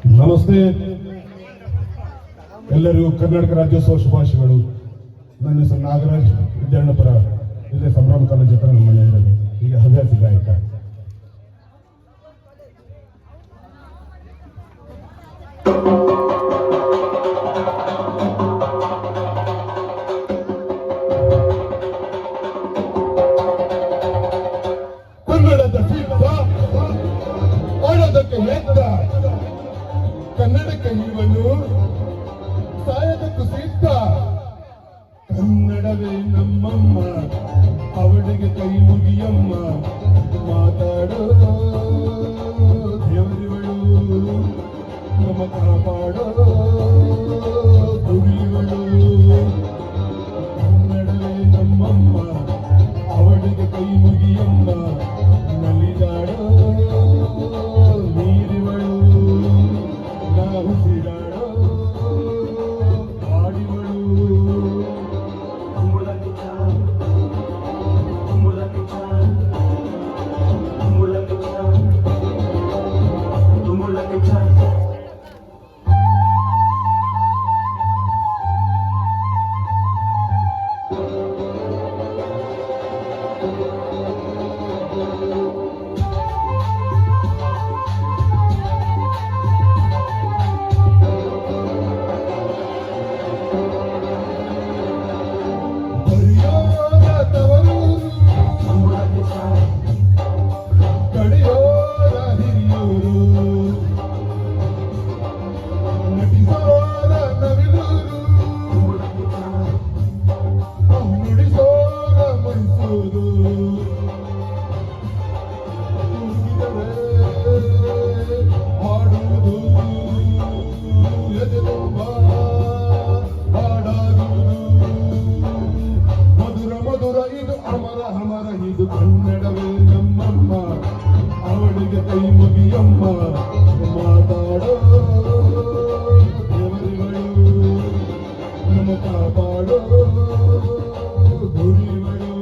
ನಮಸ್ತೆ, ಎಲ್ಲರಿಗೂ ಕರ್ನಾಟಕ ರಾಜ್ಯೋತ್ಸವ ಶುಭಾಶಯಗಳು. ನನ್ನ ಹೆಸರು ನಾಗರಾಜ್, ವಿದ್ಯಾರ್ಥಿಪುರ. ಇಲ್ಲೇ ಸಂಭ್ರಮ ಕಾಲೇಜ್ ಹತ್ರ ನಮ್ಮ ಮನೆ ಇರೋದು. ಈಗ ಹವ್ಯಾಸಿ ಗಾಯಕ. ಕನ್ನಡದ ಸಿದ್ಧ ಆಡೋದಕ್ಕೆ ಎದ್ದ, ಕನ್ನಡಕ್ಕೆ ಇವನು ಸಾಯೋದಕ್ಕೂ ಸಿದ್ಧ. ಕನ್ನಡವೇ ನಮ್ಮಮ್ಮ, ಅವಳಿಗೆ ಕೈ ಮುಗಿಯಮ್ಮ. ಮಾತಾಡೋ ದೇವರಿವಳು, ನಮ್ಮ ಕಾಪಾಡೋ ಗುರಿವಳು. ಕನ್ನಡವೇ ನಮ್ಮಮ್ಮ, ಅವಳಿಗೆ ಕೈ ಮುಗಿಯಮ್ಮ. ನಲಿದಾಡೋ ನೀರಿವಳು, ನಾವು ಸಿರಾಡೋ ಆಡಿವಳು. ಇದು ಕನ್ನಡವೇ ನಮ್ಮಮ್ಮ, ಅವಳಿಗೆ ಕೈ ಮುಗಿಯಮ್ಮ. ಮಾತಾಡೋ ದೇವರಿಗಳು, ನಮ್ಮ ಕಾಪಾಡೋ ಗುರಿಗಳು.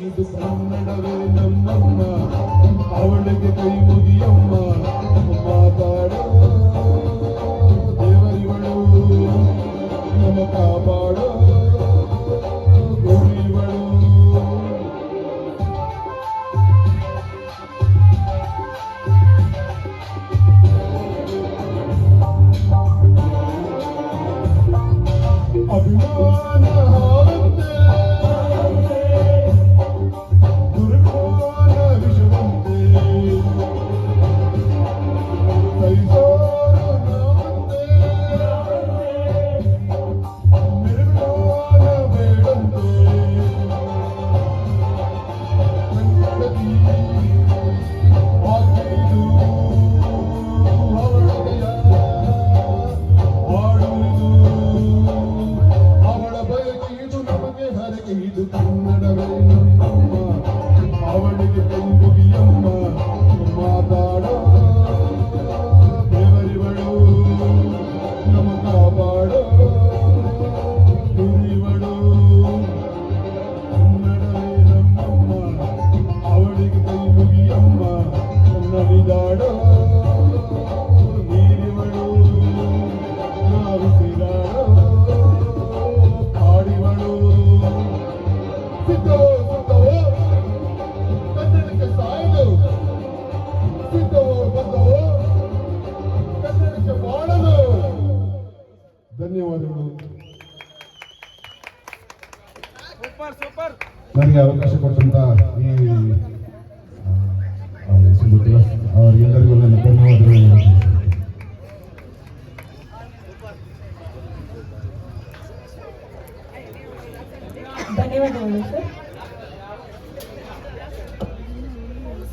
ಇದು ಕನ್ನಡವೇ ನಮ್ಮಮ್ಮ, ಅವಳಿಗೆ ಕೈ ಮುಗಿಯಮ್ಮ. ಮಾತಾಡೋ ದೇವರಿಗಳು, ನಮ್ಮ ಕಾಪಾಡೋ ಗುರಿಗಳು. ಅಭಿಮಾನ ಇದು ಕನ್ನಡವೇ ನಮ್ಮಮ್ಮ, ಅವಳಿಗೆ ಕೈ ಮುಗಿಯಮ್ಮ. ಮಾತಾಡೋ ದೇವರಿವಳು, ನಮ್ಮ ಕಾಪಾಡೋ ಗುರಿವಳು. ಕನ್ನಡವೇ ನಮ್ಮಮ್ಮ, ಅವಳಿಗೆ ಕೈ ಮುಗಿಯಮ್ಮ. ನಲಿದಾಡೋ ನೀರಿವಳು, ನಾವು ಸಿರಾಡೋ ಆಡಿವಳು. ಸಿದ್ಧವೋ ಕನ್ನಡಕ್ಕೆ ಸಾಯಲು, ಸಿದ್ಧವೋ ಬಂದವೋ ಕನ್ನಡಕ್ಕೆ ಬಾಳಲು. ಧನ್ಯವಾದಗಳು. ಸೂಪರ್. ನನಗೆ ಅವಕಾಶ ಕೊಟ್ಟಂತ ಈ ಅವರಿಗೆಲ್ಲರಿಗೂ ನನ್ನ ಧನ್ಯವಾದಗಳು. ಧನ್ಯವಾದಗಳು ಸರ್.